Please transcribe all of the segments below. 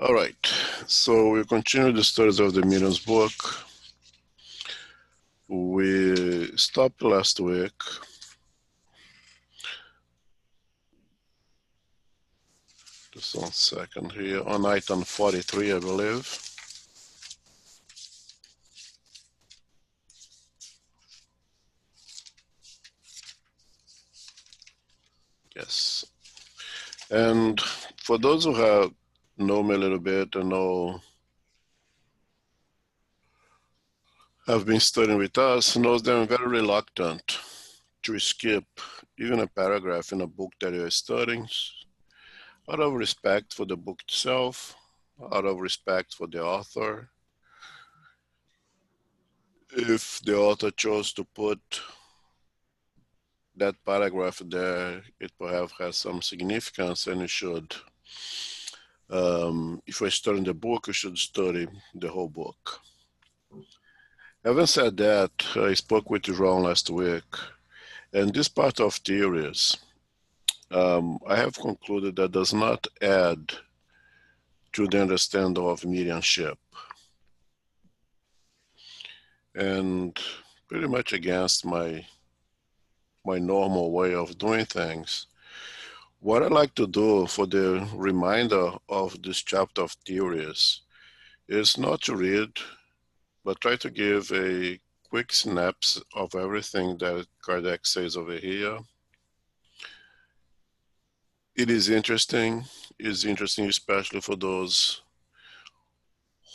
All right, so we continue the studies of the Millions book. We stopped last week. Just 1 second here, on item 43, I believe. Yes. And for those who know me a little bit and have been studying with us, knows that I'm very reluctant to skip even a paragraph in a book that you're studying, out of respect for the book itself, out of respect for the author. If the author chose to put that paragraph there, it perhaps has some significance, and you should, if you're studying the book, you should study the whole book. Having said that, I spoke with Ron last week, and this part of theories, I have concluded that does not add to the understanding of mediumship, and pretty much against my normal way of doing things. What I like to do for the reminder of this chapter of theories is not to read, but try to give a quick synapse of everything that Kardec says over here. It is interesting. It's interesting especially for those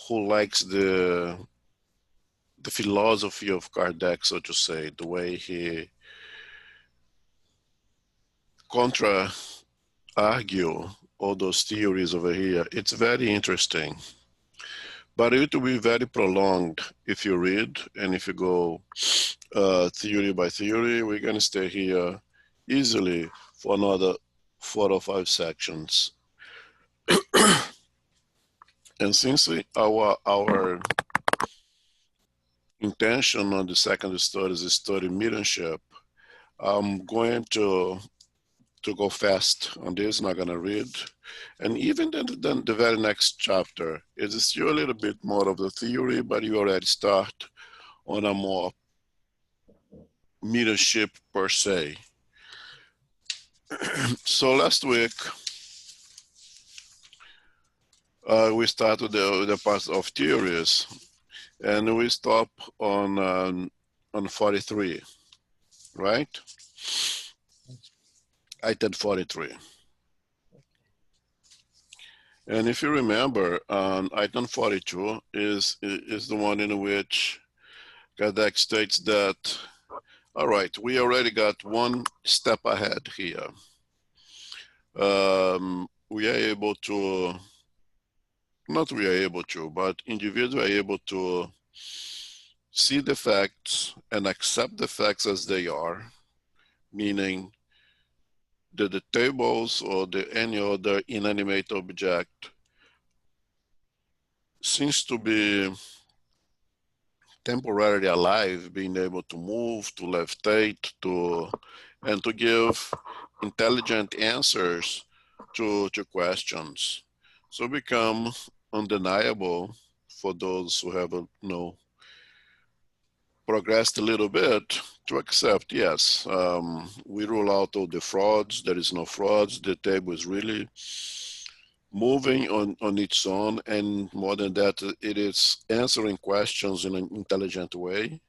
who likes the philosophy of Kardec, so to say, the way he argue all those theories over here. It's very interesting. But it will be very prolonged if you read, and if you go theory by theory, we're going to stay here easily for another 4 or 5 sections. And since our intention on the second study is to study mediumship, I'm going to go fast on this, not going to read. And even then the very next chapter is still a little bit more of the theory, but you already start on a more mediumship per se. So last week, we started the part of theories, and we stop on 43, right? Item 43. And if you remember, item 42 is the one in which Kardec states that, all right, we already got one step ahead here. We are able to, not we are able to, but individuals are able to see the facts and accept the facts as they are, meaning that the tables or any other inanimate object seems to be temporarily alive, being able to move, to levitate, and to give intelligent answers to questions. So become undeniable for those who have progressed a little bit to accept, yes, we rule out all the frauds, there is no frauds, the table is really moving on its own, and more than that, it is answering questions in an intelligent way.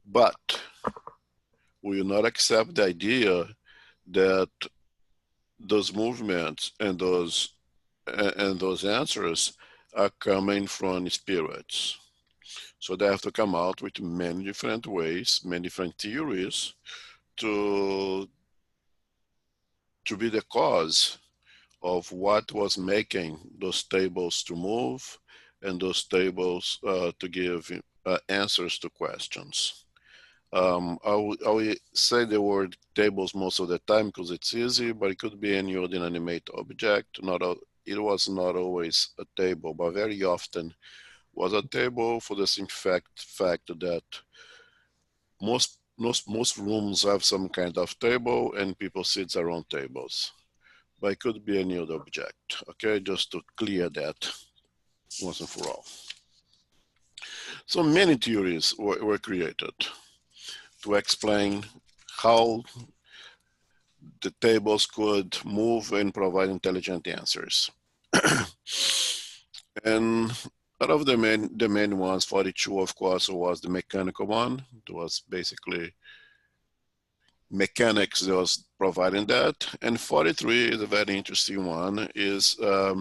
But we will not accept the idea that those movements and those answers are coming from spirits. So they have to come out with many different ways, many different theories to be the cause of what was making those tables to move and those tables to give answers to questions. I will say the word tables most of the time because it's easy, but it could be any other inanimate object. It was not always a table, but very often was a table for the simple fact that most rooms have some kind of table and people sit around tables. but it could be any other object. Okay, just to clear that once and for all. So many theories were created to explain how the tables could move and provide intelligent answers. And out of the main ones, 42, of course, was the mechanical one. It was basically mechanics that was providing that. And 43 is a very interesting one, is a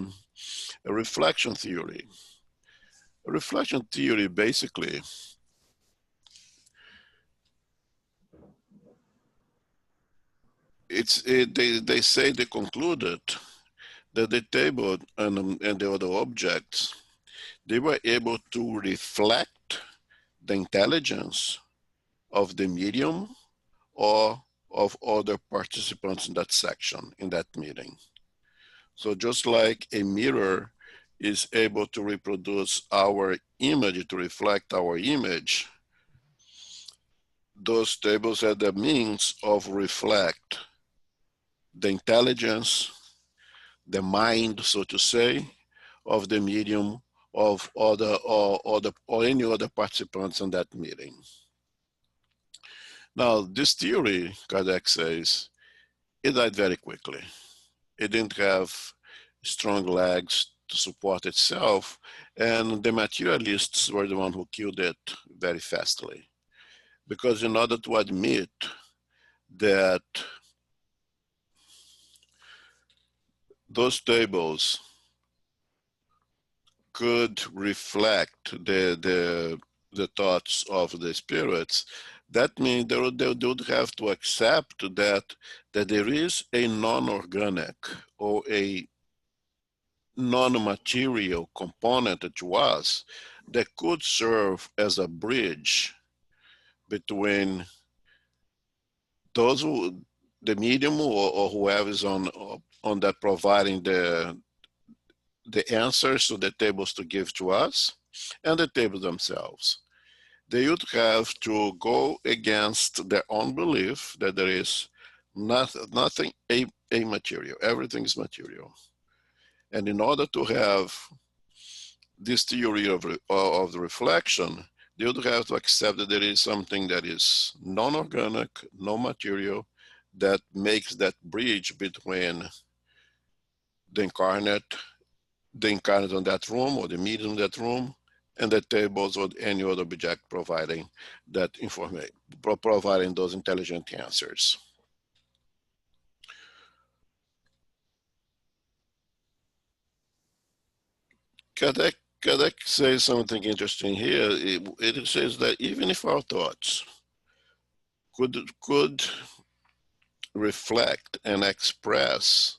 reflection theory. A reflection theory basically they say they concluded that the table and the other objects, they were able to reflect the intelligence of the medium or of other participants in that section, in that meeting. So just like a mirror is able to reproduce our image, to reflect our image, those tables had the means of reflect the intelligence, the mind, so to say, of the medium of other or any other participants in that meeting. Now, this theory, Kardec says, it died very quickly. It didn't have strong legs to support itself, and the materialists were the one who killed it very fastly. Because in order to admit that those tables could reflect the thoughts of the spirits, that means they would have to accept that there is a non-organic or a non-material component to us that could serve as a bridge between those who, the medium or whoever is on that providing the answers to the tables to give to us, and the tables themselves. They would have to go against their own belief that there is nothing a material, everything is material. And in order to have this theory of the reflection, they would have to accept that there is something that is non-organic, non-material, that makes that bridge between the incarnate in that room or the medium in that room, and the tables or any other object providing that information, providing those intelligent answers. Kardec says something interesting here. It says that even if our thoughts could reflect and express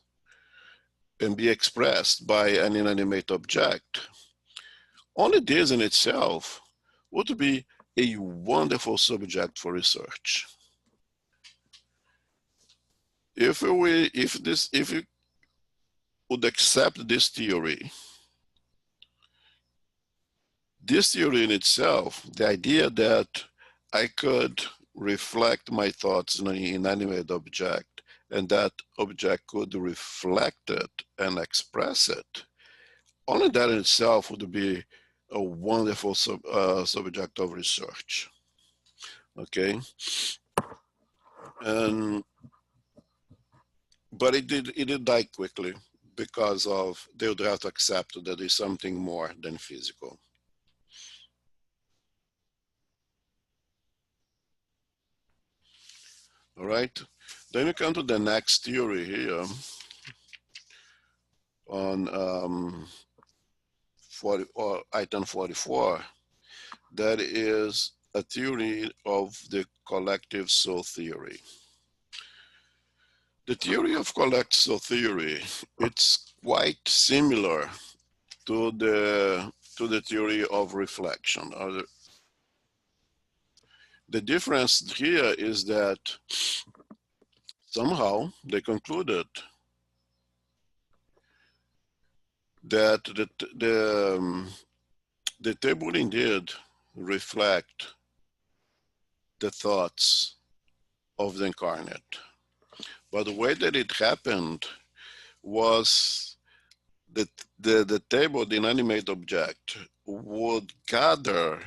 and be expressed by an inanimate object, only this in itself would be a wonderful subject for research. If we would accept this theory in itself, the idea that I could reflect my thoughts in an inanimate object, and that object could reflect it and express it, only that in itself would be a wonderful subject of research. Okay, but it did die quickly because of they would have to accept that there's something more than physical. All right, then we come to the next theory here on 40, or item 44. That is a theory of the collective soul theory. The theory of collective soul theory, it's quite similar to the theory of reflection. The difference here is that somehow they concluded that the table indeed reflect the thoughts of the incarnate. But the way that it happened was the table, the inanimate object, would gather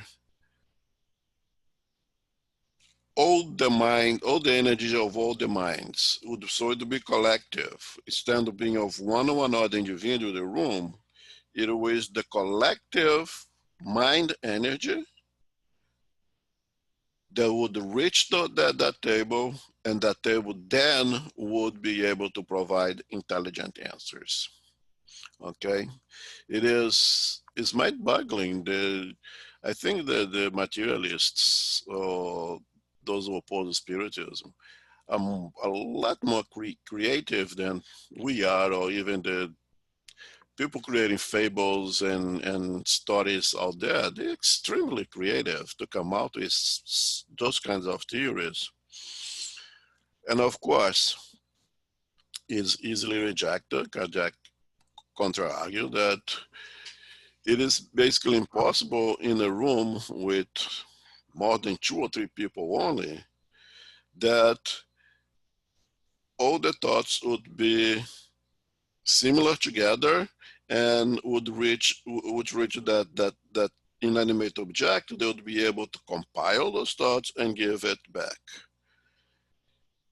all the energy of all the minds. So it would be collective. Instead of being of one or another individual in the room, it was the collective mind energy that would reach that table, and that table then would be able to provide intelligent answers. Okay, it's mind-boggling. I think that the materialists, or those who oppose spiritism, are a lot more creative than we are, or even the people creating fables and stories out there. They're extremely creative to come out with those kinds of theories. And of course, it's easily rejected. Kajak counter-argue that it is basically impossible in a room with more than 2 or 3 people only that all the thoughts would be similar together and would reach that inanimate object. They would be able to compile those thoughts and give it back.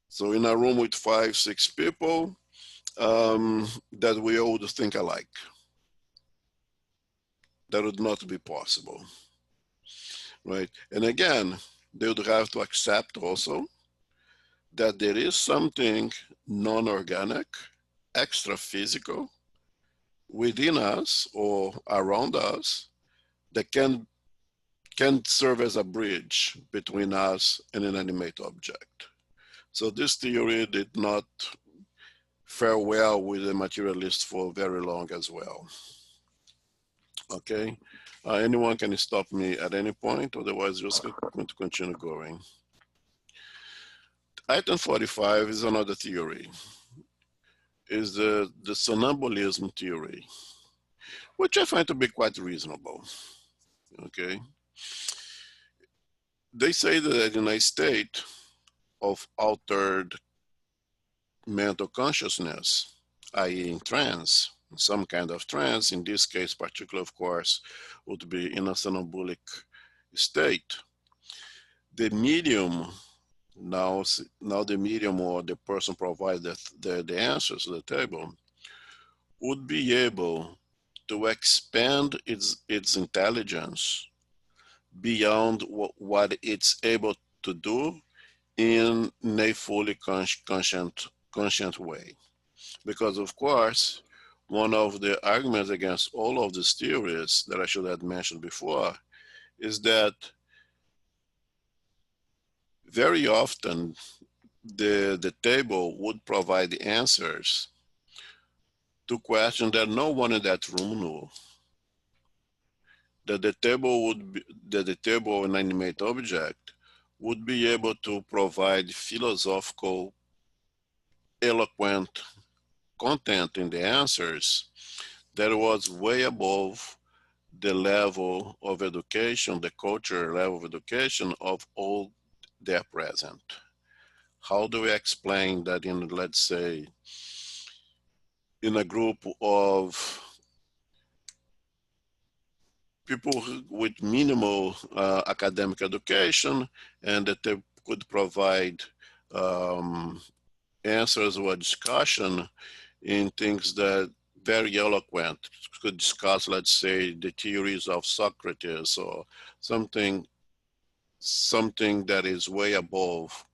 So in a room with 5, 6 people, that we all would think alike. That would not be possible, right? And again, they would have to accept also that there is something non-organic, extra physical within us or around us that can serve as a bridge between us and an inanimate object. So this theory did not fare well with the materialists for very long as well. Okay, anyone can stop me at any point, otherwise just going to continue going. Item 45 is another theory, is the somnambulism theory, which I find to be quite reasonable. Okay, they say that in a state of altered mental consciousness, i.e. in trance, some kind of trance, in this case particular, of course, would be in a somnambulic state, the medium, now the medium or the person provided the answers to the table, would be able to expand its intelligence beyond what it's able to do in a fully conscient way. Because of course, one of the arguments against all of these theories that I should have mentioned before is that very often the table would provide the answers to questions that no one in that room knew. That the table, an animate object, would be able to provide philosophical, eloquent content in the answers that was way above the level of education, the culture level of education of all there present. How do we explain that in, let's say, in a group of people with minimal academic education, and that they could provide answers or discussion in things that very eloquent, could discuss, let's say, the theories of Socrates or something that is way above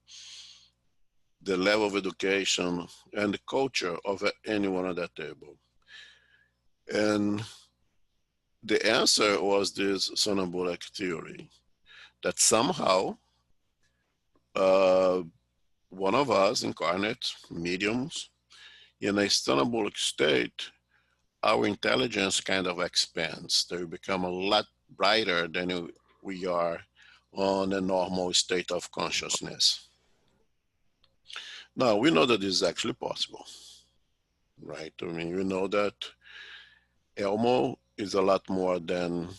the level of education and the culture of anyone at that table. And the answer was this somnambulic theory, that somehow one of us incarnate mediums in a somnambulic state, our intelligence kind of expands. They become a lot brighter than we are on a normal state of consciousness. Now, we know that this is actually possible, right? I mean, we know that Elmo is a lot more than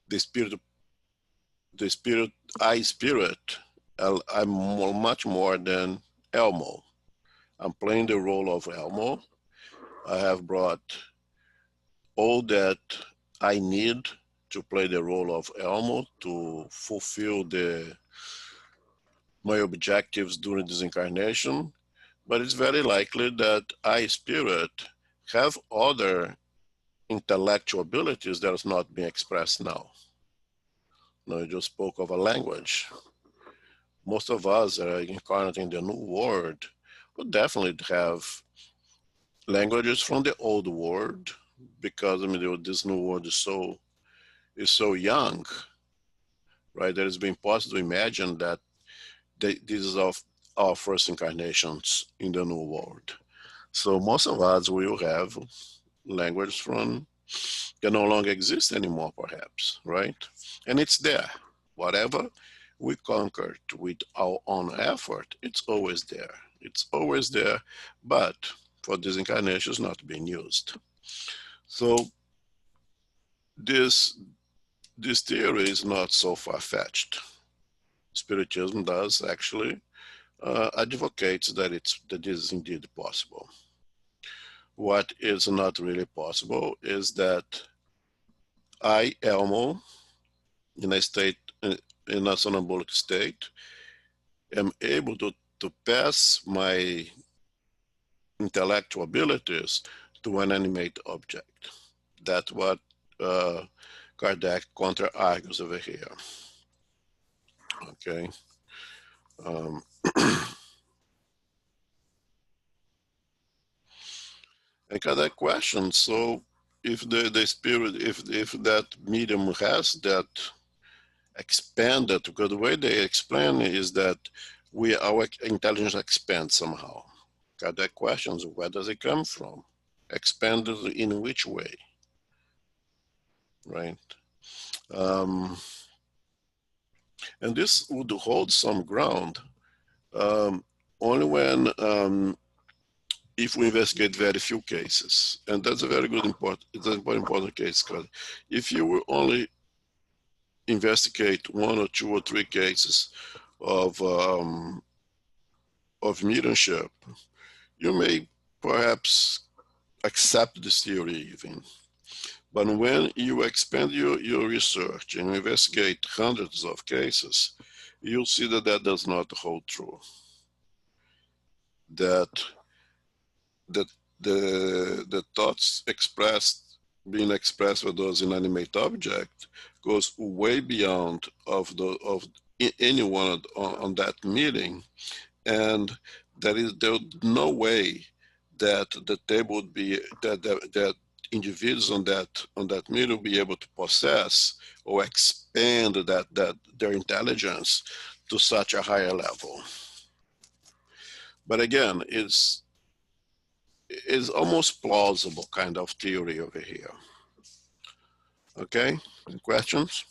the spirit, I spirit. I'm much more than Elmo. I'm playing the role of Elmo, I have brought all that I need to play the role of Elmo to fulfill my objectives during this incarnation, but it's very likely that I, spirit, have other intellectual abilities that is not being expressed now. You just spoke of a language. Most of us that are incarnating the new world would definitely have languages from the old world, because this new world is so young, right? That it's been possible to imagine that this is our first incarnations in the new world. So most of us will have language from that no longer exist anymore, perhaps, right? And it's there. Whatever we conquered with our own effort, it's always there. It's always there, but for this incarnation, it's not being used. So this theory is not so far-fetched. Spiritism does actually advocates that this is indeed possible. What is not really possible is that I, Elmo, in a sonambolic state, am able to pass my intellectual abilities to an animate object. That's what Kardec counter-argues over here. Okay. And Kardec questions, so if the spirit, if that medium has that expanded, because the way they explain it is that our intelligence expands somehow. Kardec questions, where does it come from? Expanded in which way? Right? And this would hold some ground only when if we investigate very few cases. And that's a very good important case, because if you will only investigate 1 or 2 or 3 cases of mediumship, you may perhaps accept this theory even. But when you expand your research and investigate hundreds of cases, you'll see that that does not hold true. That the thoughts being expressed with those inanimate objects goes way beyond of anyone on that meeting, and there's no way that the table would be that individuals on that meeting will be able to possess or expand their intelligence to such a higher level. But again, it's almost plausible kind of theory over here. Okay, any questions?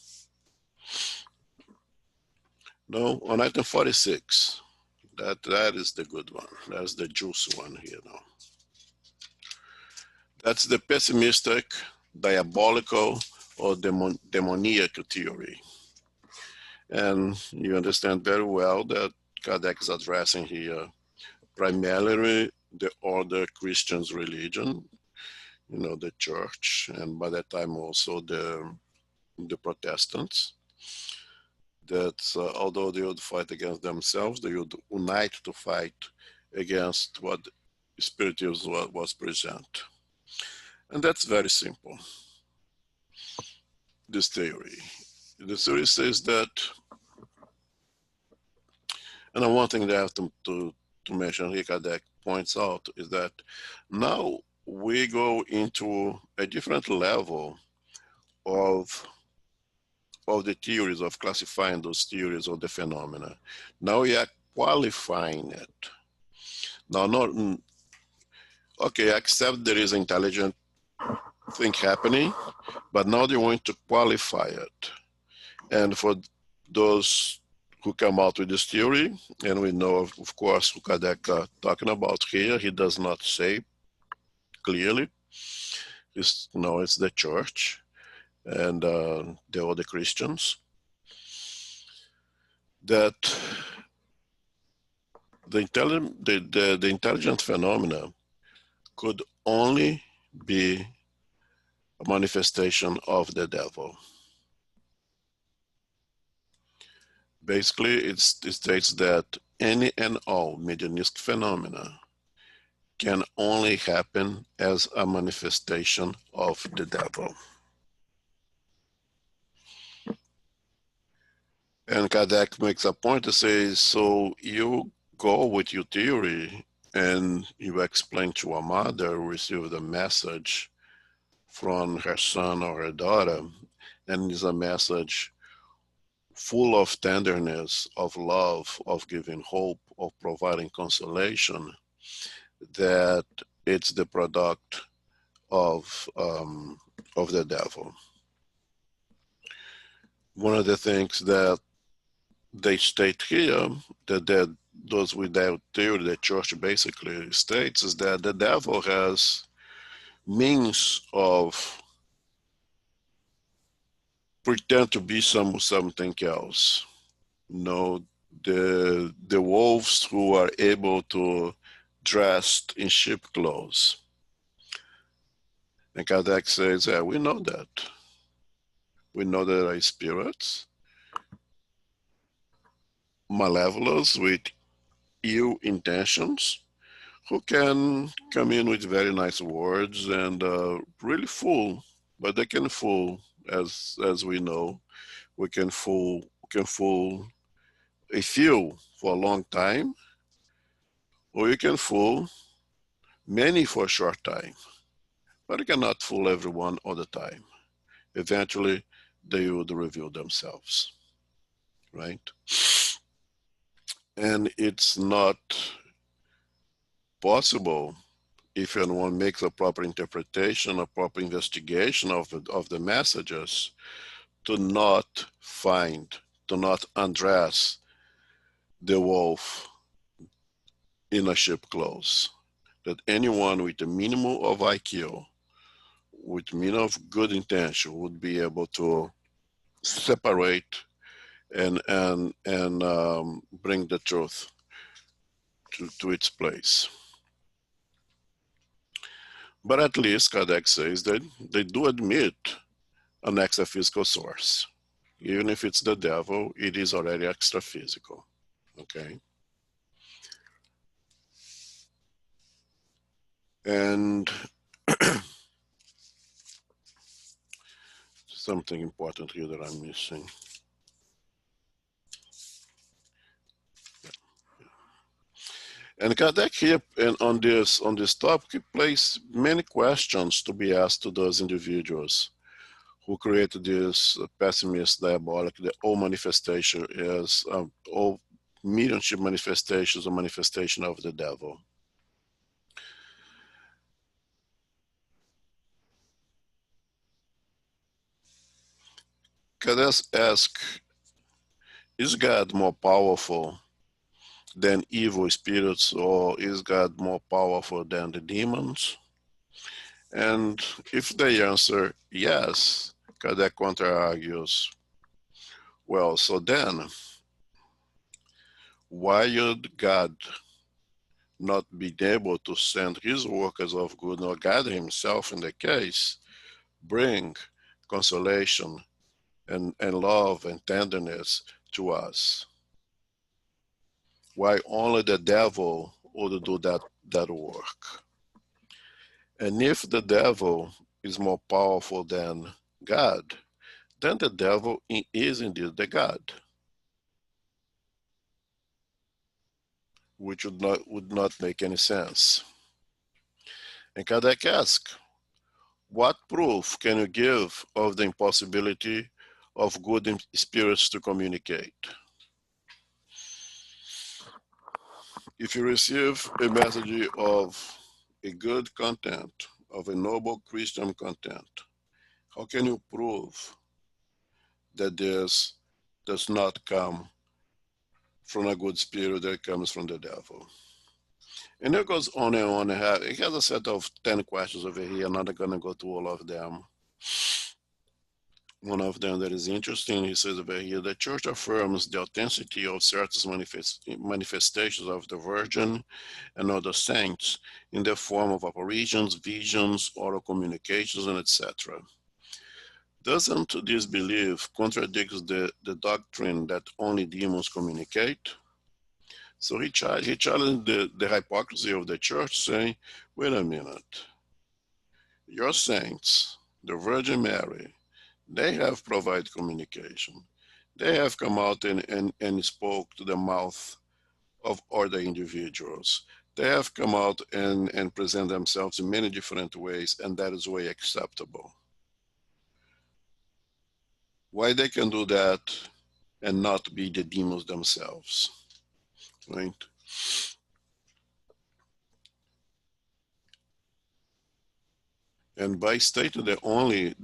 No, on item 46. That is the good one. That's the juicy one here now. That's the pessimistic, diabolical, or demoniac theory. And you understand very well that Kardec is addressing here primarily the order Christian's religion, the church, and by that time also the Protestants. That although they would fight against themselves, they would unite to fight against what Spiritism was present. And that's very simple, this theory. The theory says that, and one thing that I have to mention here, Kardec points out, is that now we go into a different level of the theories, of classifying those theories of the phenomena. Now we are qualifying it. Now, okay, accept there is intelligent thing happening, but now they want to qualify it. And for those who come out with this theory, and we know, of course, who Kardec talking about here, he does not say clearly. It's the church and the other Christians, that the intelligent phenomena could only be a manifestation of the devil. Basically, it states that any and all mediumistic phenomena can only happen as a manifestation of the devil. And Kardec makes a point to say, so you go with your theory and you explain to a mother who received a message from her son or her daughter, and it's a message full of tenderness, of love, of giving hope, of providing consolation, that it's the product of the devil. One of the things that they state here, that those without theory, the church basically states, is that the devil has means of pretend to be something else. You know, the wolves who are able to dress in sheep clothes. And Kardec says, yeah, we know that. We know there are spirits, malevolence with ill intentions, who can come in with very nice words and really fool, but they can fool, as we know, we can fool a few for a long time, or you can fool many for a short time, but you cannot fool everyone all the time. Eventually, they would reveal themselves, right? And it's not possible, if anyone makes a proper interpretation, a proper investigation of the messages, to not find, to not undress the wolf in a sheep clothes. That anyone with a minimum of IQ, with minimum of good intention, would be able to separate and bring the truth to its place. But at least Kardec says that they do admit an extra-physical source. Even if it's the devil, it is already extra-physical, okay? And something important here that I'm missing. And Kardec here, and on this topic, he placed many questions to be asked to those individuals who created this pessimist, diabolic, the all manifestation is, all mediumship manifestations or manifestation of the devil. Kardec asked, is God more powerful than evil spirits, or is God more powerful than the demons? And if they answer yes, Kardec counter-argues, well, so then, why would God not be able to send his workers of good, nor God himself in the case, bring consolation and love and tenderness to us? Why only the devil would do that work? And if the devil is more powerful than God, then the devil is indeed the God, which would not make any sense. And Kardec asks, what proof can you give of the impossibility of good spirits to communicate? If you receive a message of a good content, of a noble Christian content, how can you prove that this does not come from a good spirit, that comes from the devil? And it goes on and on. It has a set of 10 questions over here. I'm not going to go through all of them. One of them that is interesting, he says over here, the church affirms the authenticity of certain manifestations of the Virgin and other saints in the form of apparitions, visions, oral communications, and etc. Doesn't this belief contradicts the doctrine that only demons communicate? So he challenged the hypocrisy of the church, saying, wait a minute, your saints, the Virgin Mary, they have provided communication. They have come out and spoke to the mouth of other individuals. They have come out and present themselves in many different ways, and that is way acceptable. Why they can do that and not be the demons themselves, right? And by stating that only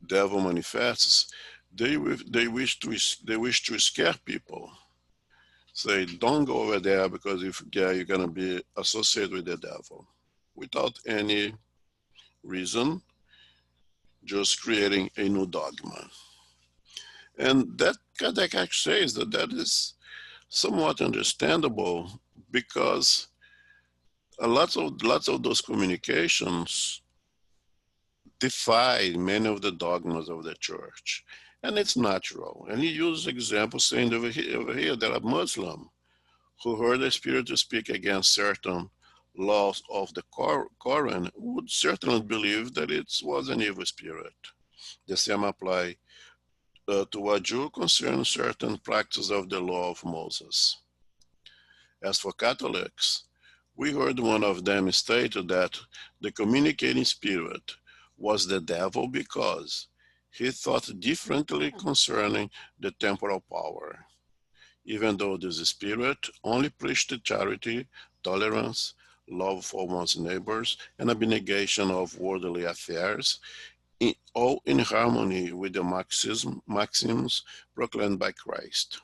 devil manifests, they wish to scare people. Say, don't go over there because if you're going to be associated with the devil, without any reason, just creating a new dogma. And that Kardec says that is somewhat understandable because lots of those communications defy many of the dogmas of the church. And it's natural. And he uses examples saying over here that a Muslim who heard the Spirit to speak against certain laws of the Quran would certainly believe that it was an evil spirit. The same apply to a Jew concerning certain practices of the law of Moses. As for Catholics, we heard one of them state that the communicating spirit was the devil because he thought differently concerning the temporal power, even though this spirit only preached charity, tolerance, love for one's neighbors, and abnegation of worldly affairs, all in harmony with the maxims proclaimed by Christ.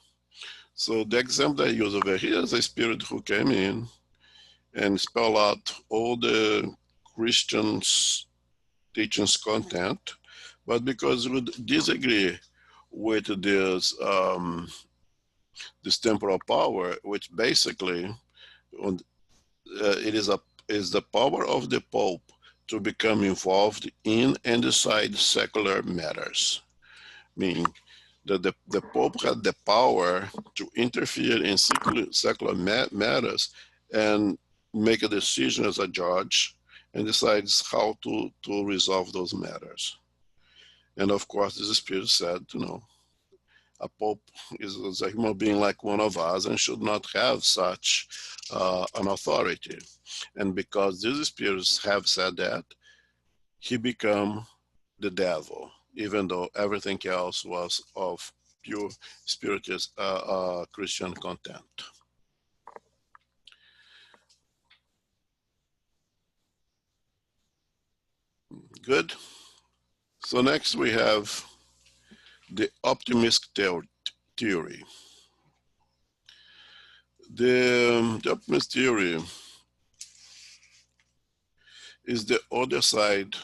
So the example I use over here is a spirit who came in and spell out all the Christians' teachings content, but because we disagree with this temporal power, which basically it is the power of the Pope to become involved in and decide secular matters, meaning that the Pope had the power to interfere in secular matters and make a decision as a judge and decides how to resolve those matters. And of course, the Spirit said, a Pope is a human being like one of us and should not have such an authority. And because these spirits have said that, he became the devil, even though everything else was of pure spiritual Christian content. Good. So next we have the optimist theory. The optimist theory is the other side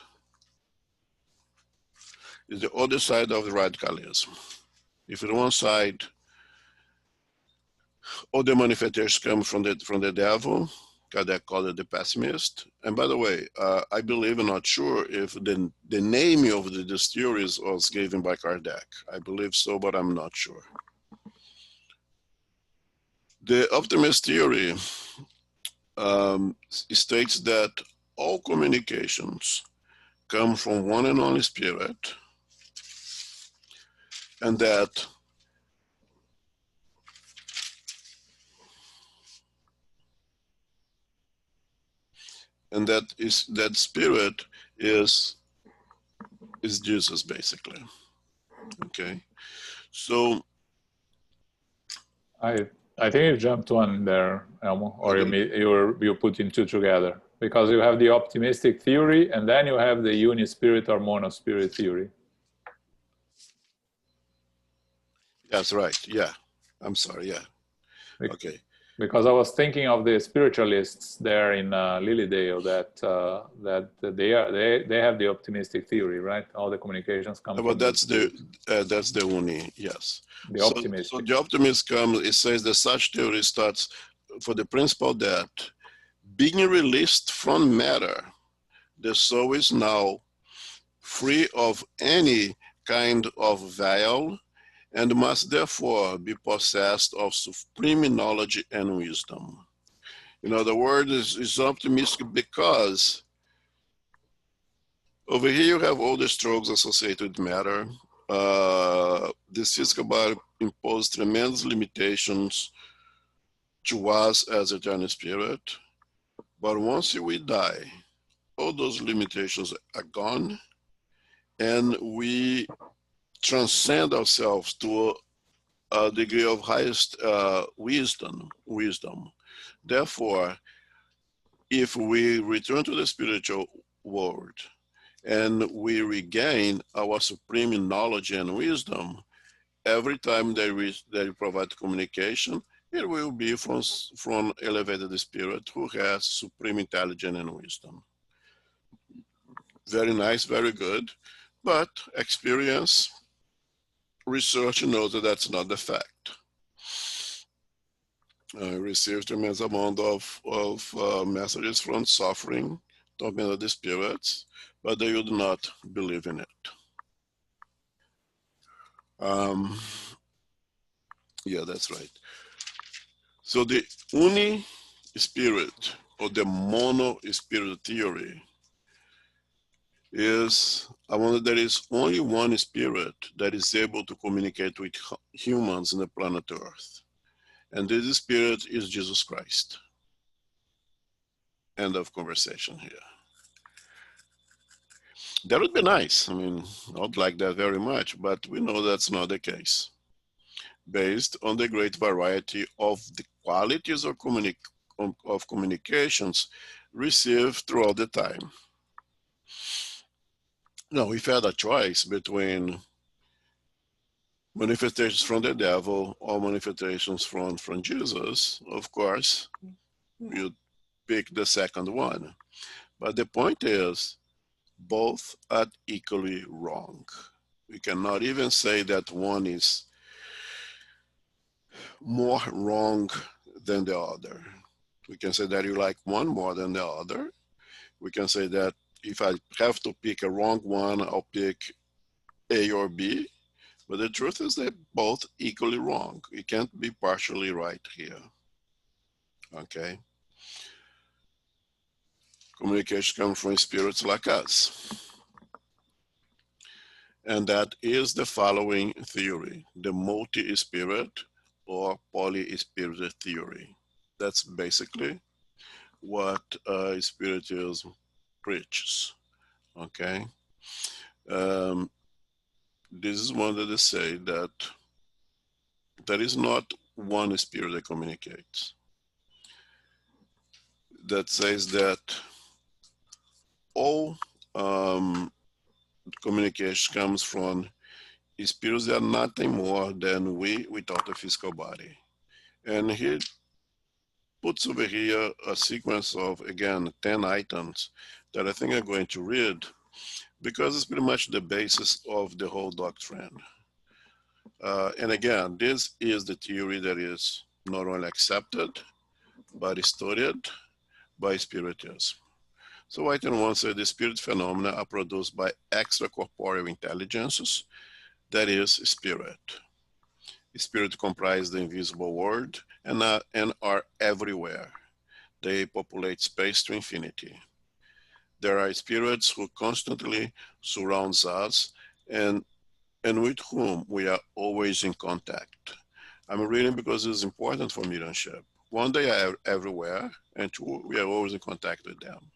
of the radicalism. If on one side, all the manifestations come from the devil, Kardec called it the pessimist. And by the way, I believe, I'm not sure if the naming of this theory was given by Kardec. I believe so, but I'm not sure. The optimist theory states that all communications come from one and only spirit, and that that spirit is Jesus, basically. Okay, so I think you jumped one there, Elmo, or you putting two together, because you have the optimistic theory and then you have the unispirit or monospirit theory. That's right. Yeah, I'm sorry. Yeah. Okay. Because I was thinking of the spiritualists there in Lilydale that they have the optimistic theory, right? All the communications come But from the spirit. that's the uni, yes. The So optimistic. the optimist comes. It says that such theory starts for the principle that being released from matter, the soul is now free of any kind of veil and must therefore be possessed of supreme knowledge and wisdom. In other words, is optimistic because over here you have all the struggles associated with matter. This physical body imposes tremendous limitations to us as eternal spirit. But once we die, all those limitations are gone, and we transcend ourselves to a degree of highest wisdom. Therefore, if we return to the spiritual world and we regain our supreme knowledge and wisdom, every time they provide communication, it will be from elevated spirit who has supreme intelligence and wisdom. Very nice, very good, but experience, research knows that that's not the fact. I received tremendous amount of messages from suffering, talking about the spirits, but they would not believe in it. Yeah, that's right. So the uni spirit or the mono spirit theory is there is only one spirit that is able to communicate with humans in the planet Earth. And this spirit is Jesus Christ. End of conversation here. That would be nice. I mean, I'd like that very much, but we know that's not the case. Based on the great variety of the qualities of communications received throughout the time. Now, if you had a choice between manifestations from the devil or manifestations from Jesus, of course, you'd pick the second one. But the point is, both are equally wrong. We cannot even say that one is more wrong than the other. We can say that you like one more than the other. We can say that if I have to pick a wrong one, I'll pick A or B. But the truth is they're both equally wrong. You can't be partially right here. Okay? Communication comes from spirits like us. And that is the following theory, the multi-spirit or poly-spirit theory. That's basically what spiritism preaches. Okay? This is one that they say that there is not one spirit that communicates. That says that all communication comes from spirits that are nothing more than we without a physical body. And he puts over here a sequence of, again, 10 items that I think I'm going to read because it's pretty much the basis of the whole doctrine. And again, this is the theory that is not only accepted, but studied by Spiritism. So item 1 says the spirit phenomena are produced by extracorporeal intelligences, that is, spirit. Spirit comprise the invisible world and are everywhere. They populate space to infinity. There are spirits who constantly surround us and with whom we are always in contact. I'm reading because it's important for mediumship. One, they are everywhere, and two, we are always in contact with them.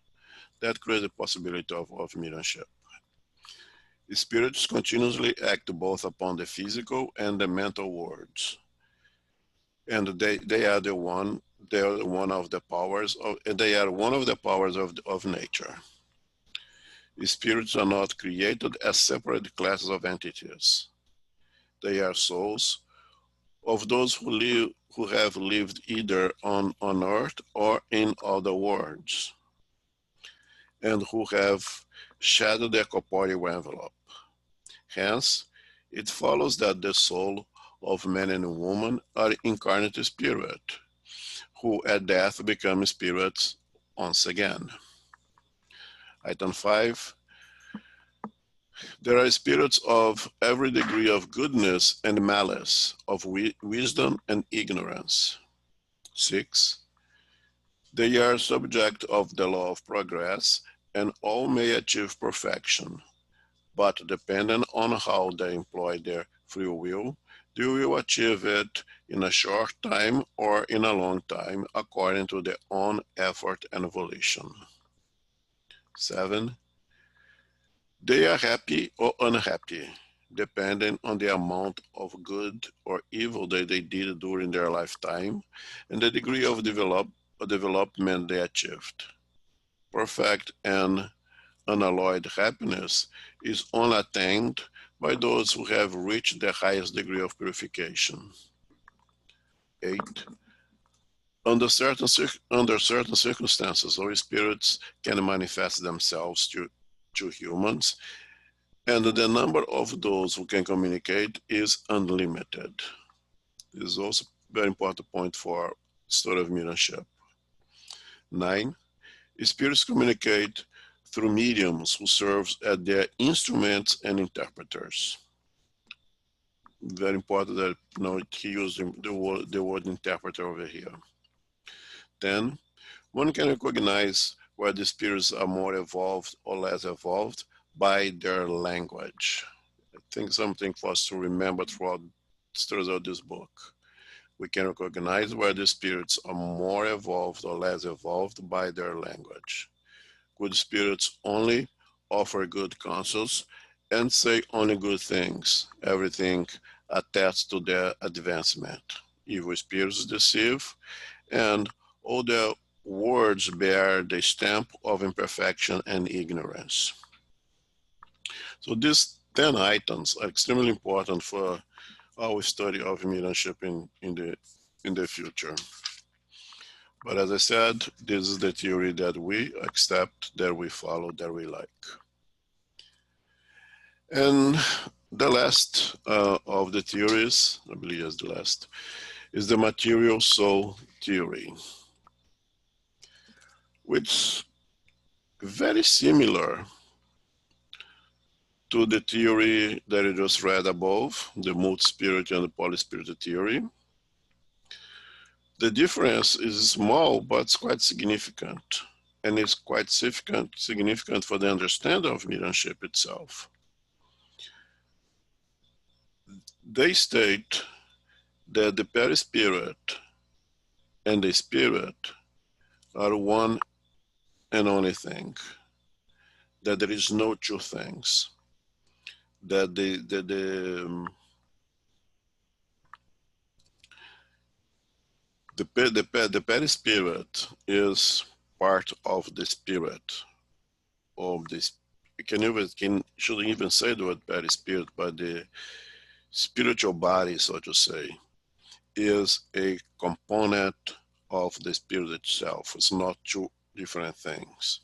That creates the possibility of mediumship. Spirits continuously act both upon the physical and the mental worlds. And they are one of the powers of nature. Spirits are not created as separate classes of entities. They are souls of those who have lived either on earth or in other worlds, and who have shed their corporeal envelope. Hence, it follows that the soul of man and woman are incarnate spirit, who at death become spirits once again. Item 5. There are spirits of every degree of goodness and malice, of wisdom and ignorance. 6. They are subject of the law of progress, and all may achieve perfection, but depending on how they employ their free will, they will achieve it in a short time or in a long time, according to their own effort and volition. 7. They are happy or unhappy, depending on the amount of good or evil that they did during their lifetime and the degree of development they achieved. Perfect and unalloyed happiness is only attained by those who have reached the highest degree of purification. 8. Under certain circumstances, all spirits can manifest themselves to humans, and the number of those who can communicate is unlimited. This is also a very important point for story of mediumship. 9. Spirits communicate through mediums who serve as their instruments and interpreters. Very important that he used the word interpreter over here. 10. One can recognize where the spirits are more evolved or less evolved by their language. I think something for us to remember throughout the stories of this book. We can recognize where the spirits are more evolved or less evolved by their language. Good spirits only offer good counsels and say only good things. Everything attests to their advancement. Evil spirits deceive, and all their words bear the stamp of imperfection and ignorance. So these 10 items are extremely important for our study of mediumship in the future. But as I said, this is the theory that we accept, that we follow, that we like. And the last of the theories, I believe is the last, is the material soul theory, which is very similar to the theory that I just read above, the multi-spirit and the polyspirit theory. The difference is small, but it's quite significant. And it's quite significant for the understanding of mediumship itself. They state that the perispirit and the spirit are one and only thing, that there is no two things, that the perispirit is part of the spirit of this. Shouldn't even say the word perispirit, but the spiritual body, so to say, is a component of the spirit itself. It's not two different things.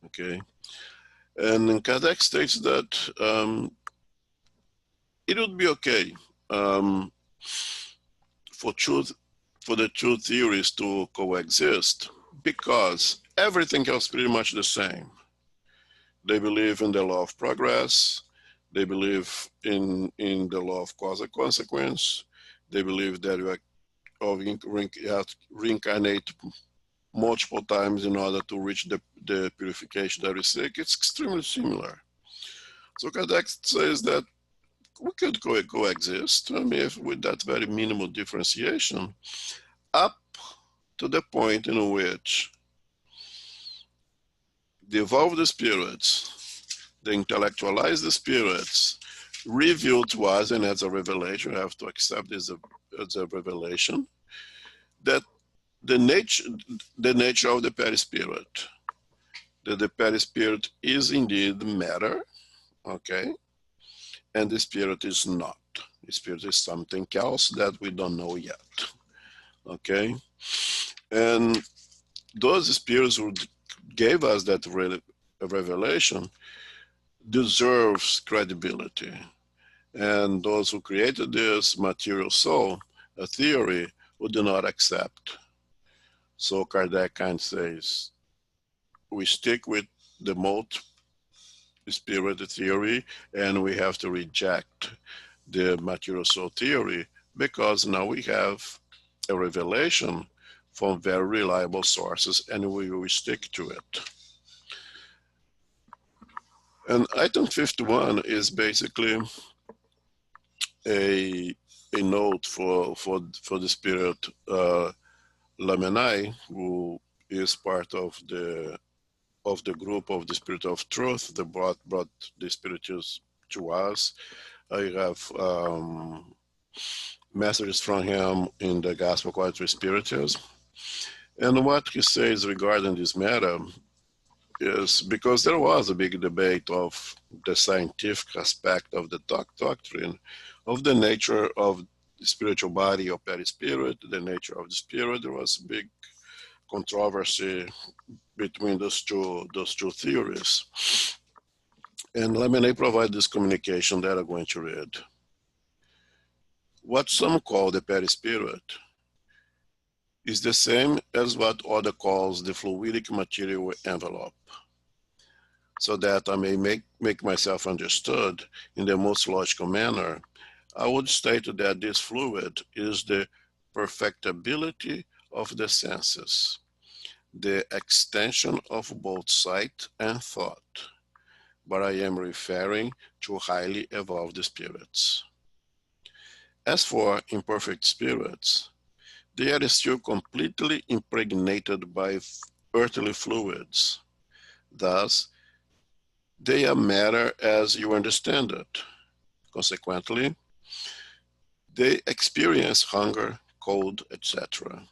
Okay, and Kardec states that it would be okay for the two theories to coexist, because everything else is pretty much the same. They believe in the law of progress. They believe in the law of cause and consequence. They believe that you have to reincarnate multiple times in order to reach the purification that we seek. It's extremely similar. So Kardec says that we could coexist, I mean, with that very minimal differentiation, up to the point in which the evolved spirits, the intellectualized spirits, reveal to us, and as a revelation, we have to accept this as a revelation, that the nature of the perispirit, that the perispirit is indeed matter, okay, and the spirit is not. Spirit is something else that we don't know yet. Okay? And those spirits who gave us that revelation deserves credibility. And those who created this material soul, a theory, would not accept. So Kardec kind of says, we stick with the multi-spirit theory, and we have to reject the material soul theory because now we have a revelation from very reliable sources, and we will stick to it. And item 51 is basically a note for the spirit Lamenai, who is part of the group of the Spirit of Truth that brought the Spiritus to us. I have messages from him in the Gospel according to Spiritus. And what he says regarding this matter is because there was a big debate of the scientific aspect of the doctrine, of the nature of the spiritual body or perispirit, the nature of the spirit. There was a big controversy between those two theories. And Lamennais provides this communication that I'm going to read. What some call the perispirit is the same as what other calls the fluidic material envelope. So that I may make myself understood in the most logical manner, I would state that this fluid is the perfectibility of the senses, the extension of both sight and thought, but I am referring to highly evolved spirits. As for imperfect spirits, they are still completely impregnated by earthly fluids. Thus, they are matter as you understand it. Consequently, they experience hunger, cold, etc.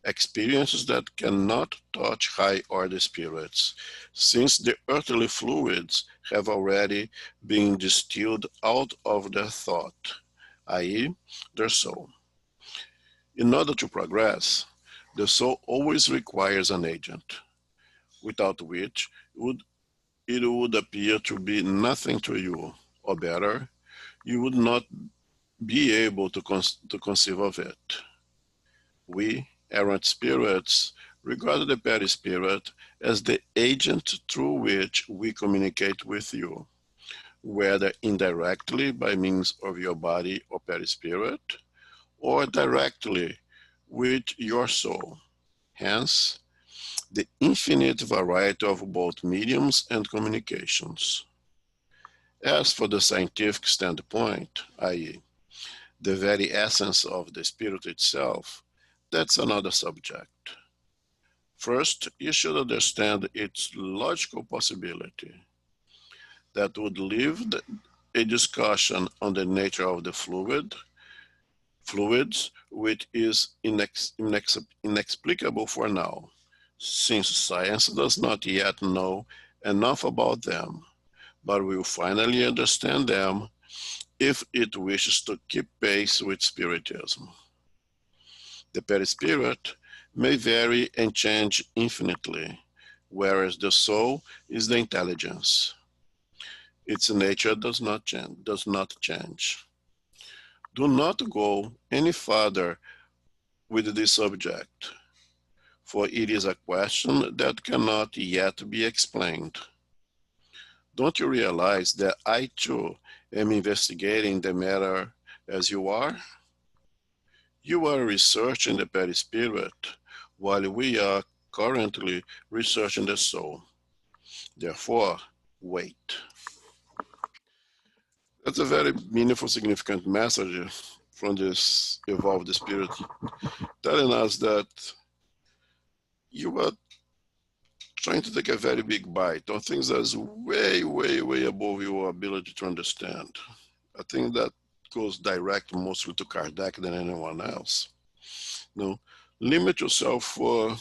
Experiences that cannot touch high-order spirits, since the earthly fluids have already been distilled out of their thought, i.e., their soul. In order to progress, the soul always requires an agent, without which it would appear to be nothing to you, or better, you would not be able to conceive of it. We, errant spirits, regard the perispirit as the agent through which we communicate with you, whether indirectly by means of your body or perispirit, or directly with your soul. Hence, the infinite variety of both mediums and communications. As for the scientific standpoint, i.e., the very essence of the spirit itself, that's another subject. First, you should understand its logical possibility. That would leave a discussion on the nature of the fluids, which is inexplicable for now, since science does not yet know enough about them, but will finally understand them if it wishes to keep pace with Spiritism. The perispirit may vary and change infinitely, whereas the soul is the intelligence. Its nature does not change. Do not go any further with this subject, for it is a question that cannot yet be explained. Don't you realize that I too am investigating the matter as you are? You are researching the perispirit, while we are currently researching the soul. Therefore, wait. That's a very meaningful, significant message from this evolved spirit, telling us that you are trying to take a very big bite on things that's way, way, way above your ability to understand. I think that goes direct mostly to Kardec than anyone else. No, limit yourself for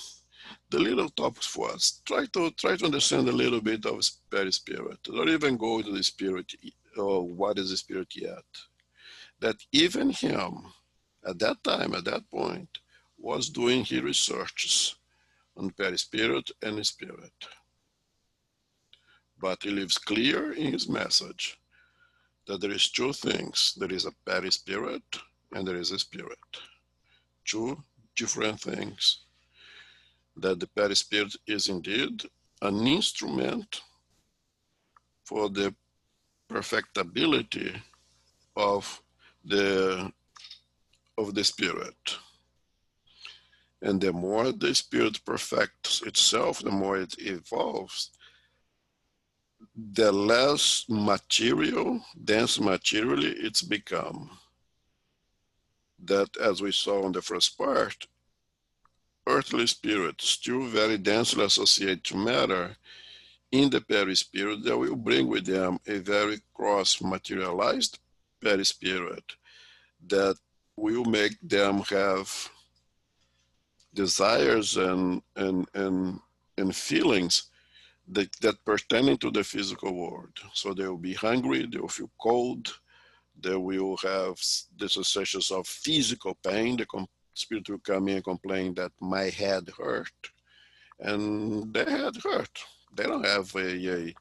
the little topics for us. Try to understand a little bit of perispirit. Don't even go to the spirit or what is the spirit yet. that even him, at that time, at that point, was doing his researches on perispirit and spirit. But he leaves clear in his message that there is two things. There is a perispirit and there is a spirit. Two different things. That the perispirit is indeed an instrument for the perfectibility of the spirit. And the more the spirit perfects itself, the more it evolves, the less material, dense materially it's become. That, as we saw in the first part, earthly spirit still very densely associated to matter. In the perispirit, they will bring with them a very cross-materialized perispirit that will make them have desires and feelings that pertain to the physical world. So they will be hungry, they will feel cold, they will have the sensations of physical pain. The spirit will come in and complain that my head hurt, and their head hurt. They don't have the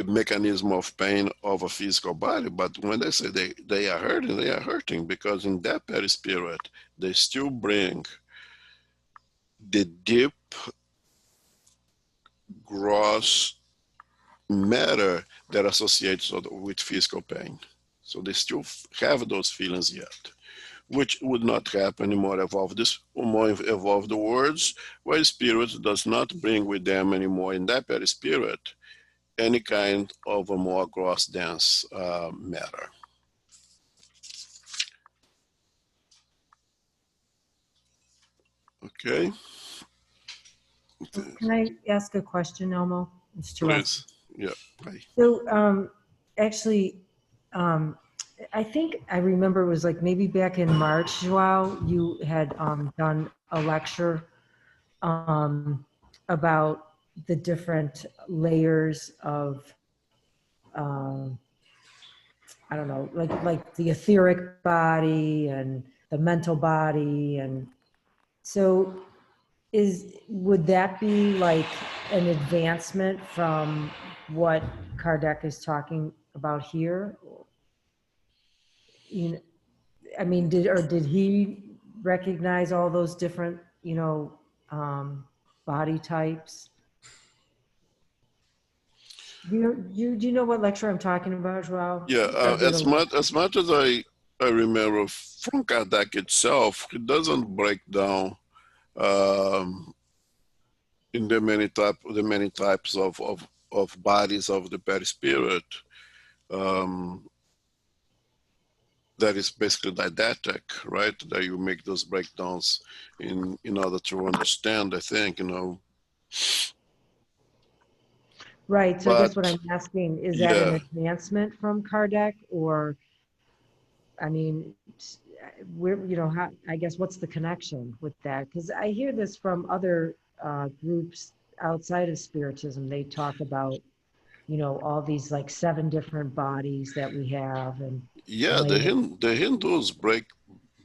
mechanism of pain of a physical body, but when they say they are hurting because in that perispirit, they still bring the deep, gross matter that associates with physical pain. So they still have those feelings yet, which would not happen in more evolved worlds, where spirit does not bring with them anymore in that perispirit any kind of a more gross, dense matter. Okay. Can I ask a question, Elmo? Please. Yeah. Hi. So actually, I think I remember it was like maybe back in March, Joao, you had done a lecture about the different layers of, I don't know, like the etheric body and the mental body. And so would that be like an advancement from what Kardec is talking about here? You know, I mean, did he recognize all those different, body types? Do you know what lecture I'm talking about, Joao? Yeah. As much as I remember from Kardec itself, it doesn't break down in the many types of bodies of the perispirit. That is basically didactic, right? That you make those breakdowns in order to understand, I think, Right. So I guess what I'm asking, is that an advancement from Kardec, or, I mean, how, I guess, what's the connection with that? Because I hear this from other groups outside of Spiritism. They talk about, all these like 7 different bodies that we have. And the Hindus break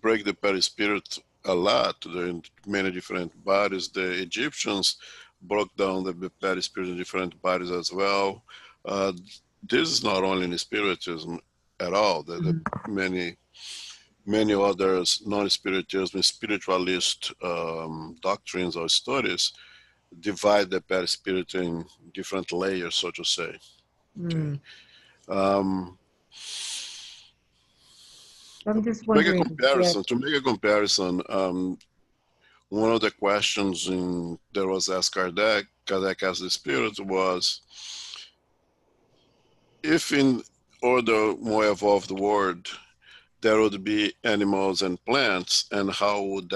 the perispirit a lot. There are many different bodies. The Egyptians broke down the perispirit in different bodies as well. This is not only in Spiritism at all. There are many others, non-spiritism, spiritualist doctrines or studies divide the perispirit in different layers, so to say. Okay. I'm just wondering. To make a comparison, one of the questions that was asked Kardec asked the spirit was, if in other more evolved world there would be animals and plants, and how would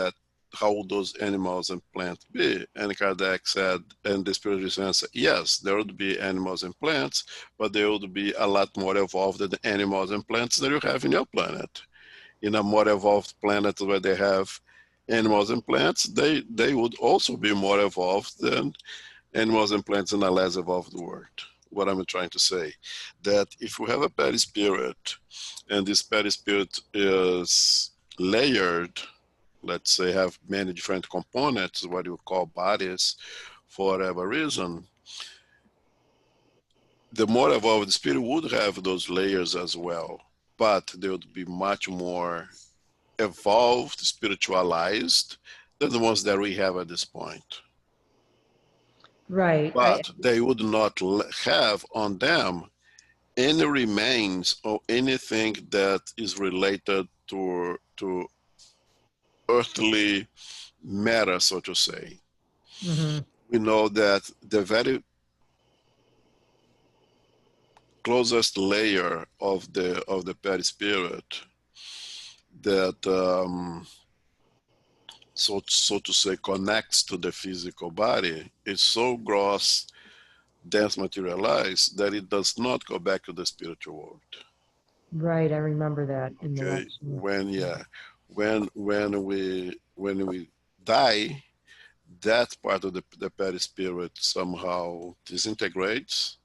those animals and plants be? And Kardec said, and the spirit answered, yes, there would be animals and plants, but they would be a lot more evolved than the animals and plants that you have in your planet. In a more evolved planet where they have animals and plants, they would also be more evolved than animals and plants in a less evolved world. what I'm trying to say, that if we have a perispirit, and this perispirit is layered, let's say have many different components, what you call bodies, for whatever reason, the more evolved the spirit would have those layers as well, but they would be much more evolved, spiritualized than the ones that we have at this point. Right. But they would not have on them any remains or anything that is related to earthly matter, so to say. Mm-hmm. We know that the very closest layer of the perispirit that so to say connects to the physical body is so gross, dense, materialized that it does not go back to the spiritual world. Right. I remember that in the Okay, lecture. when we die, that part of the perispirit somehow disintegrates.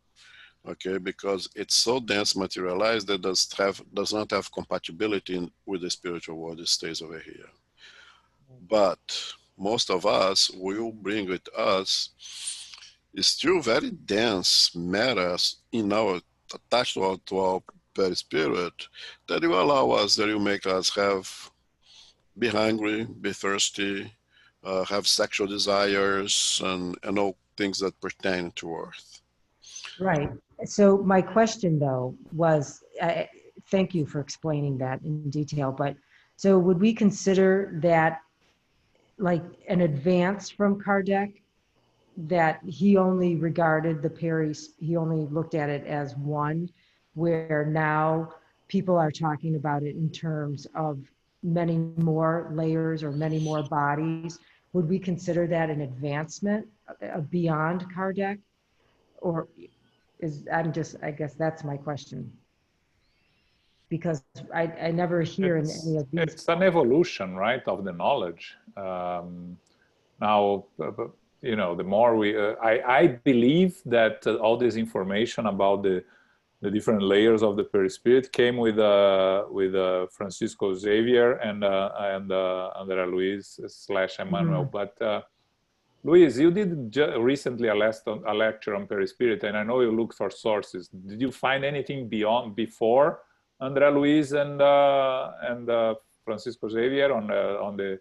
Okay, because it's so dense, materialized that does not have compatibility with the spiritual world. It stays over here. But most of us will bring with us still very dense matters in our attached to our perispirit that will allow us, that will make us be hungry, be thirsty, have sexual desires, and all things that pertain to earth. Right. So my question though was, thank you for explaining that in detail, but so would we consider that like an advance from Kardec, that he only regarded he only looked at it as one, where now people are talking about it in terms of many more layers or many more bodies? Would we consider that an advancement beyond Kardec? Or I guess that's my question. Because I never hear in any of these. It's an evolution, right, of the knowledge. Now, you know, the more I believe that all this information about the different layers of the perispirit came with Francisco Xavier and Andrea Luis / Emmanuel. But Luis, you did recently a lecture on perispirit, and I know you looked for sources. Did you find anything before Andrea Luis and Francisco Xavier on the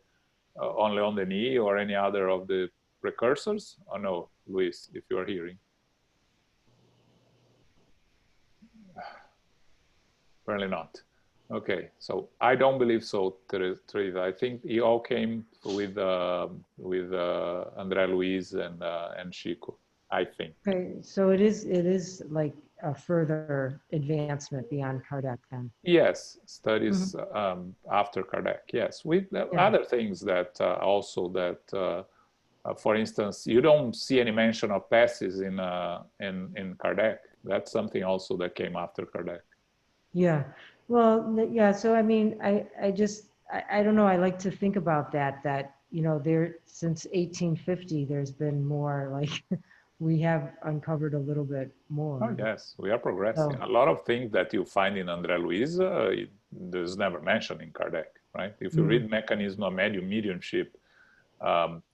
only on the knee or any other of the precursors? Or no, Luis, if you are hearing? Apparently not. Okay, so I don't believe so, Teresa. I think it all came with Andrea Luis and Chico, I think. Okay, so it is like a further advancement beyond Kardec then. Yes, studies after Kardec. Yes, with other things that also that, for instance, you don't see any mention of passes in Kardec. That's something also that came after Kardec. Yeah, well, yeah. So I mean, I don't know. I like to think about that you know, there since 1850, there's been more like we have uncovered a little bit more. Oh yes, we are progressing. A lot of things that you find in Andrea Luis, there's never mentioned in Kardec, right? If you read Mechanism of Mediumship,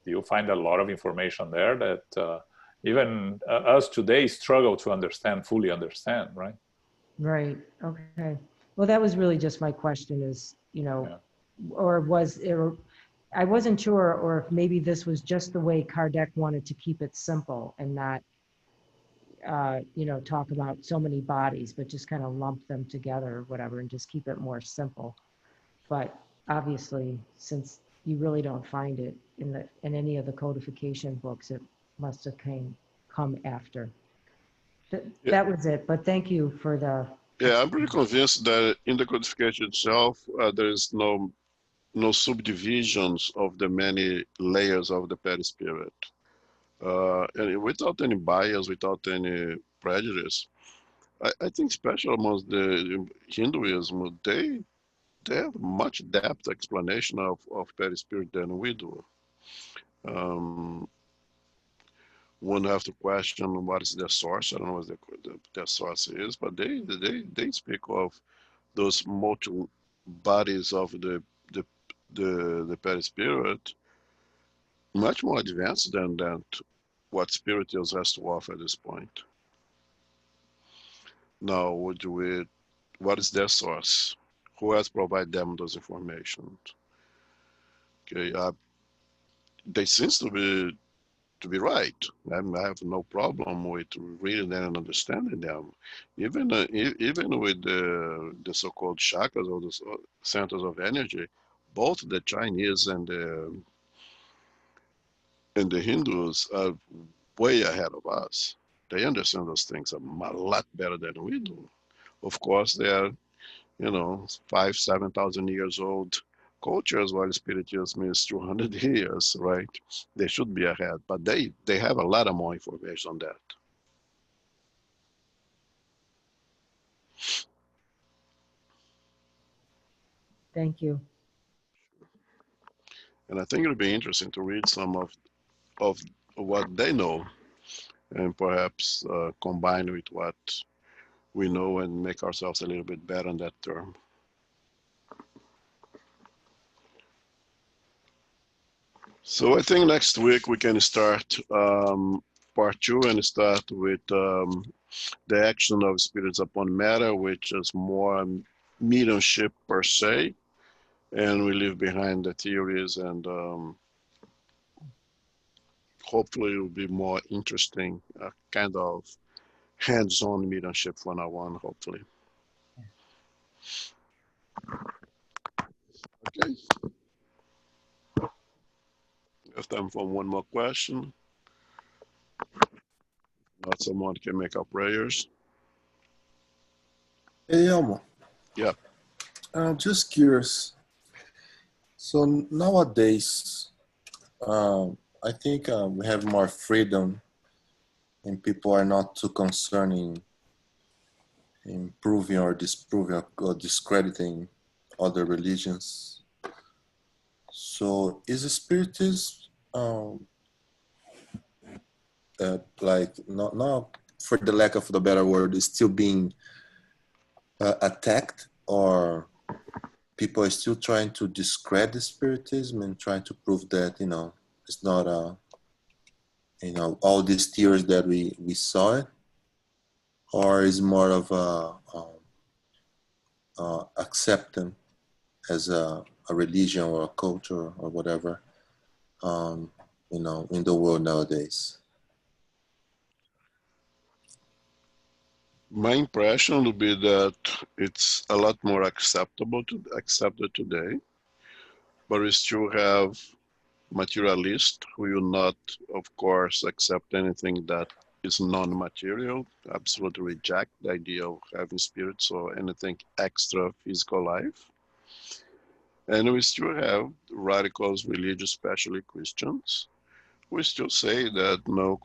you'll find a lot of information there that even us today struggle to fully understand, right? Right. Okay. Well, that was really just my question is, you know, or was it, I wasn't sure, or if maybe this was just the way Kardec wanted to keep it simple and not, you know, talk about so many bodies, but just kind of lump them together or whatever and just keep it more simple. But obviously, since you really don't find it in any of the codification books, it must have come after. That was it, but thank you for the. Yeah, I'm pretty convinced that in the codification itself, there is no subdivisions of the many layers of the perispirit. And without any bias, without any prejudice, I think especially amongst the Hinduism, they have much depth explanation of perispirit than we do. one have to question what is their source. I don't know what their source is, but they speak of those multiple bodies of the perispirit much more advanced than what spirituals has to offer at this point. Now, what is their source? Who has provided them those information? Okay, they seems to be right. I have no problem with reading them and understanding them. Even with the so-called chakras or the centers of energy, both the Chinese and the Hindus are way ahead of us. They understand those things a lot better than we do. Of course, they are, 7,000 years old cultures, while spiritualism is 200 years, right? They should be ahead, but they have a lot of more information on that. Thank you. And I think it'll be interesting to read some of what they know and perhaps combine with what we know and make ourselves a little bit better on that term. So I think next week we can start part 2 and start with the action of spirits upon matter, which is more mediumship per se, and we leave behind the theories, and hopefully it will be more interesting, kind of hands-on mediumship from now on, hopefully. Okay. We have time for one more question. Not someone can make up prayers. Hey, Elmo. Yeah. I'm just curious. So nowadays, I think we have more freedom and people are not too concerned in proving or disproving or discrediting other religions. So is spiritism like not for the lack of the better word, is still being attacked, or people are still trying to discredit spiritism and trying to prove that it's not all these theories that we saw it, or is more of acceptance as a religion or a culture or whatever in the world nowadays? My impression would be that it's a lot more accepted today, but we still have materialists who will not, of course, accept anything that is non-material, absolutely reject the idea of having spirits or anything extra physical life. And we still have radicals, religious, especially Christians, who still say that no,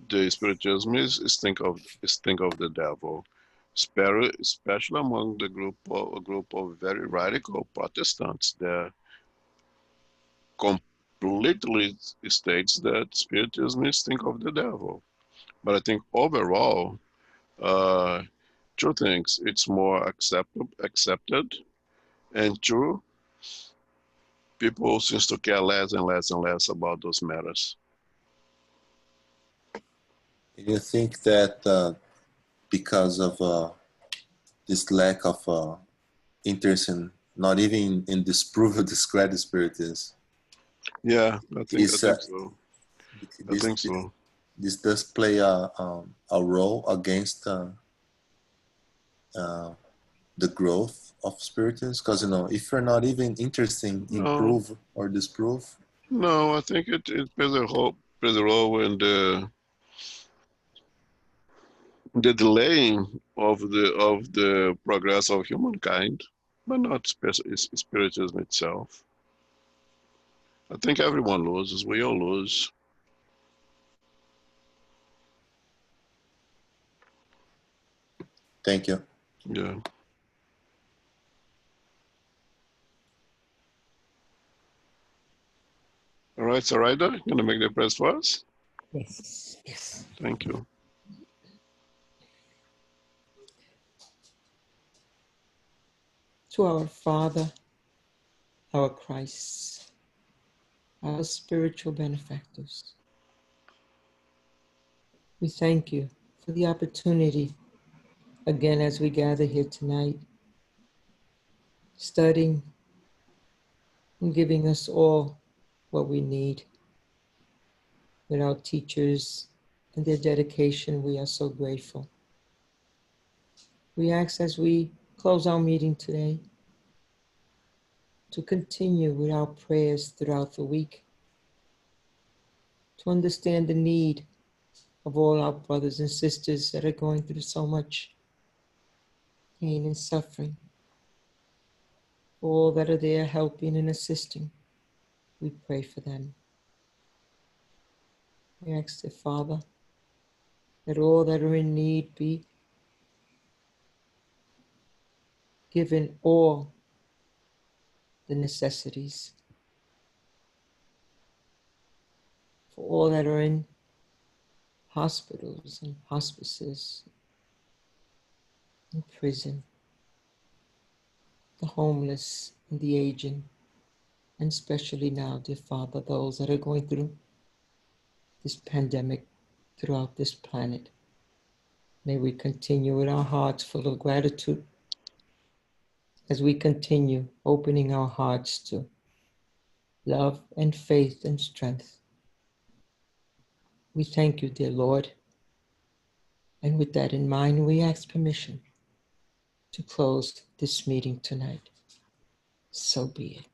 the spiritism is think of the devil, especially among a group of very radical Protestants that completely states that spiritism is think of the devil. But I think overall, uh, two things: it's more accepted, and two, people seems to care less and less and less about those matters. You think that because of this lack of interest in not even in disprove or discredit spiritism? Yeah, I think so. I think so. This does play a role against the growth of spiritism, because if you're not even interested in prove or disprove. No, I think it plays a role in the delaying of the progress of humankind, but not spiritism itself. I think everyone loses. We all lose. Thank you. Yeah. All right, Sarayda, you gonna make the press for us? Yes, yes. Thank you. To our Father, our Christ, our spiritual benefactors, we thank you for the opportunity, again, as we gather here tonight, studying and giving us all what we need. With our teachers and their dedication, we are so grateful. We ask as we close our meeting today to continue with our prayers throughout the week, to understand the need of all our brothers and sisters that are going through so much pain and suffering, all that are there helping and assisting. We pray for them. We ask the Father that all that are in need be given all the necessities. For all that are in hospitals and hospices, in prison, the homeless and the aging, and especially now, dear Father, those that are going through this pandemic throughout this planet. May we continue with our hearts full of gratitude as we continue opening our hearts to love and faith and strength. We thank you, dear Lord. And with that in mind, we ask permission to close this meeting tonight. So be it.